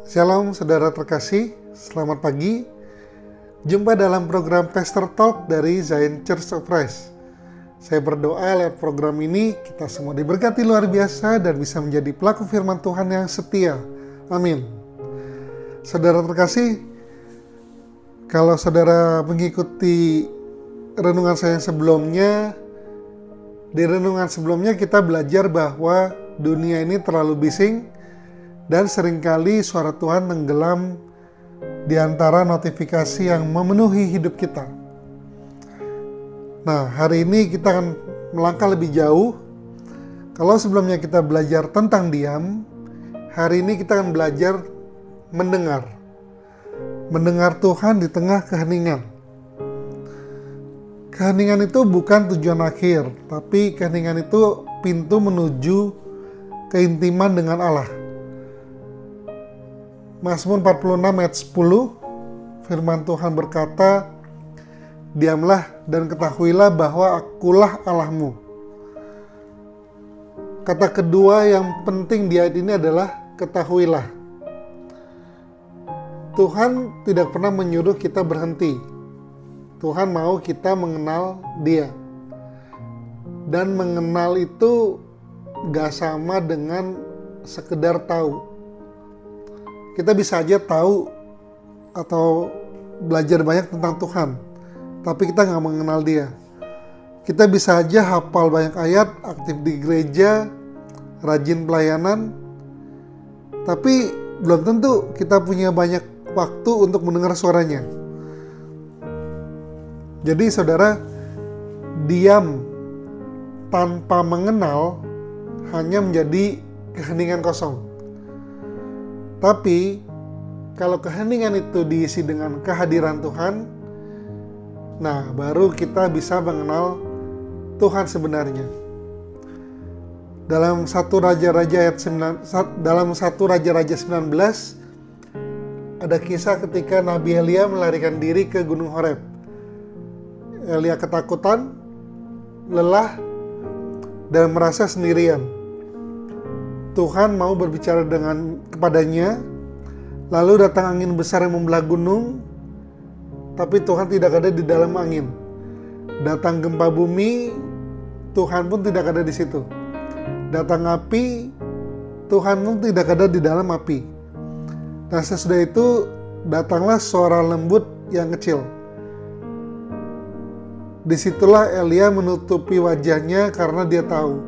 Shalom saudara terkasih, selamat pagi. Jumpa dalam program Pastor Talk dari Zion Church of Christ. Saya berdoa lewat program ini kita semua diberkati luar biasa dan bisa menjadi pelaku firman Tuhan yang setia. Amin. Saudara terkasih, kalau saudara mengikuti renungan saya sebelumnya, di renungan sebelumnya kita belajar bahwa dunia ini terlalu bising dan seringkali suara Tuhan tenggelam di antara notifikasi yang memenuhi hidup kita. Nah, hari ini kita akan melangkah lebih jauh. Kalau sebelumnya kita belajar tentang diam, hari ini kita akan belajar mendengar. Mendengar Tuhan di tengah keheningan. Keheningan itu bukan tujuan akhir, tapi keheningan itu pintu menuju keintiman dengan Allah. Mazmur 46 ayat 10, firman Tuhan berkata, "Diamlah dan ketahuilah bahwa akulah Allahmu." Kata kedua yang penting di ayat ini adalah ketahuilah. Tuhan tidak pernah menyuruh kita berhenti. Tuhan mau kita mengenal Dia. Dan mengenal itu gak sama dengan sekedar tahu. Kita bisa aja tahu atau belajar banyak tentang Tuhan, tapi kita gak mengenal Dia. Kita bisa aja hafal banyak ayat, aktif di gereja, rajin pelayanan, tapi belum tentu kita punya banyak waktu untuk mendengar suaranya. Jadi saudara, diam tanpa mengenal hanya menjadi keheningan kosong. Tapi kalau keheningan itu diisi dengan kehadiran Tuhan, nah baru kita bisa mengenal Tuhan sebenarnya. Dalam 1 Raja-Raja 19 ada kisah ketika Nabi Elia melarikan diri ke Gunung Horeb. Elia ketakutan, lelah, dan merasa sendirian. Tuhan mau berbicara kepadanya, lalu datang angin besar yang membelah gunung, tapi Tuhan tidak ada di dalam angin. Datang gempa bumi, Tuhan pun tidak ada di situ. Datang api, Tuhan pun tidak ada di dalam api. Nah, sesudah itu datanglah suara lembut yang kecil. Disitulah Elia menutupi wajahnya karena dia tahu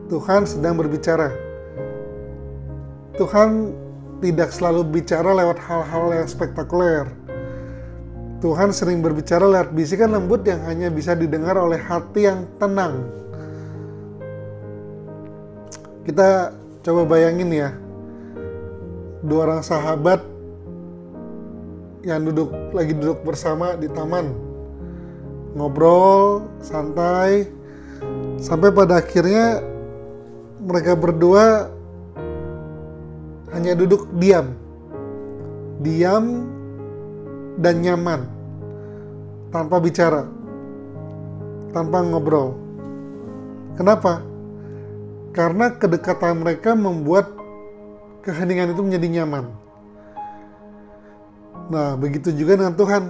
Tuhan sedang berbicara. Tuhan tidak selalu bicara lewat hal-hal yang spektakuler. Tuhan sering berbicara lewat bisikan lembut yang hanya bisa didengar oleh hati yang tenang. Kita coba bayangin ya, dua orang sahabat yang lagi duduk bersama di taman, ngobrol santai, sampai pada akhirnya mereka berdua hanya duduk diam dan nyaman, tanpa bicara, tanpa ngobrol. Kenapa? Karena kedekatan mereka membuat keheningan itu menjadi nyaman. Nah, begitu juga dengan Tuhan.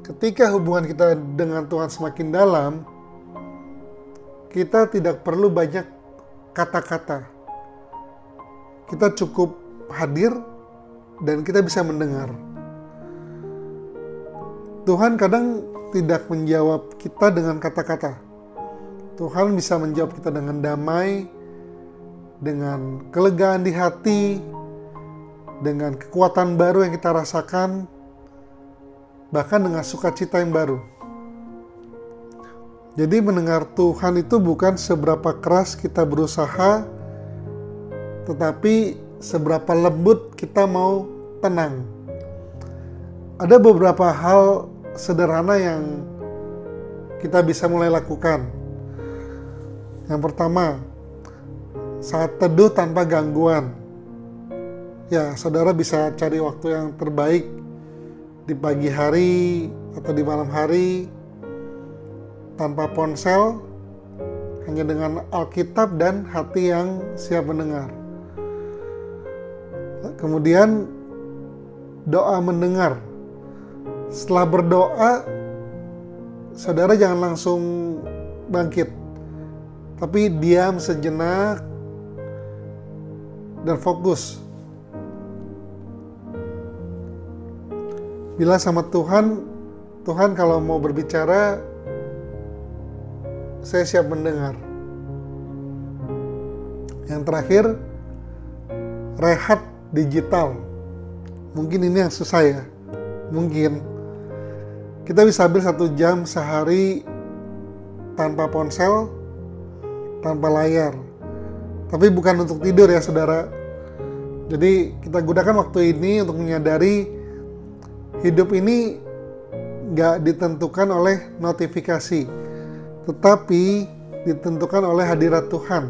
Ketika hubungan kita dengan Tuhan semakin dalam, kita tidak perlu banyak kata-kata. Kita cukup hadir dan kita bisa mendengar. Tuhan kadang tidak menjawab kita dengan kata-kata. Tuhan bisa menjawab kita dengan damai, dengan kelegaan di hati, dengan kekuatan baru yang kita rasakan, bahkan dengan sukacita yang baru. Jadi mendengar Tuhan itu bukan seberapa keras kita berusaha, tetapi seberapa lembut kita mau tenang. Ada beberapa hal sederhana yang kita bisa mulai lakukan. Yang pertama, saat teduh tanpa gangguan. Ya, saudara bisa cari waktu yang terbaik di pagi hari atau di malam hari, tanpa ponsel, hanya dengan Alkitab dan hati yang siap mendengar. Kemudian doa mendengar. Setelah berdoa, saudara jangan langsung bangkit, tapi diam sejenak dan fokus. Bila sama Tuhan, Tuhan kalau mau berbicara, saya siap mendengar. Yang terakhir, rehat digital. Mungkin ini yang susah ya. Mungkin kita bisa ambil 1 jam sehari tanpa ponsel, tanpa layar. Tapi bukan untuk tidur ya saudara. Jadi kita gunakan waktu ini untuk menyadari hidup ini gak ditentukan oleh notifikasi, tetapi ditentukan oleh hadirat Tuhan.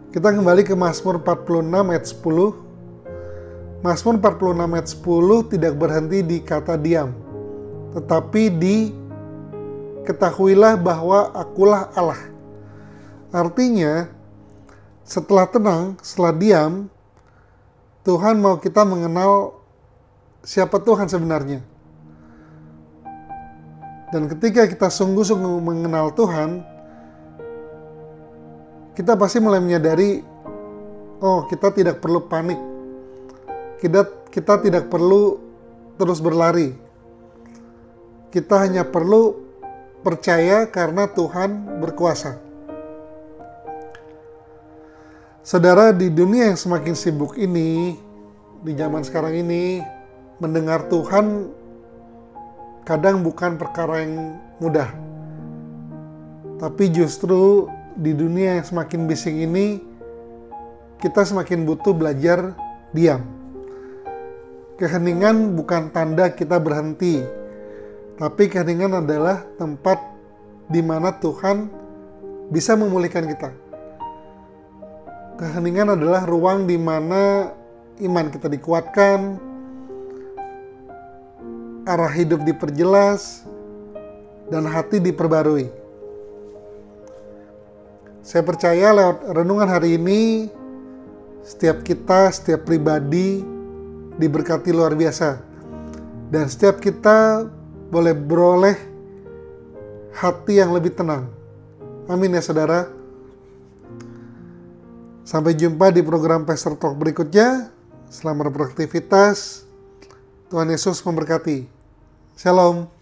Kita kembali ke Mazmur 46 ayat 10. Mazmur 46 ayat 10 tidak berhenti di kata diam, tetapi di ketahuilah bahwa akulah Allah. Artinya, setelah tenang, setelah diam, Tuhan mau kita mengenal siapa Tuhan sebenarnya. Dan ketika kita sungguh-sungguh mengenal Tuhan, kita pasti mulai menyadari, oh kita tidak perlu panik. Kita tidak perlu terus berlari. Kita hanya perlu percaya karena Tuhan berkuasa. Saudara, di dunia yang semakin sibuk ini, di zaman sekarang ini, mendengar Tuhan kadang bukan perkara yang mudah. Tapi justru di dunia yang semakin bising ini, kita semakin butuh belajar diam. Keheningan bukan tanda kita berhenti, tapi keheningan adalah tempat di mana Tuhan bisa memulihkan kita. Keheningan adalah ruang di mana iman kita dikuatkan, arah hidup diperjelas, dan hati diperbarui. Saya percaya lewat renungan hari ini, setiap kita, setiap pribadi diberkati luar biasa. Dan setiap kita boleh beroleh hati yang lebih tenang. Amin ya saudara. Sampai jumpa di program Pastor Talk berikutnya. Selamat beraktivitas. Tuhan Yesus memberkati. Shalom.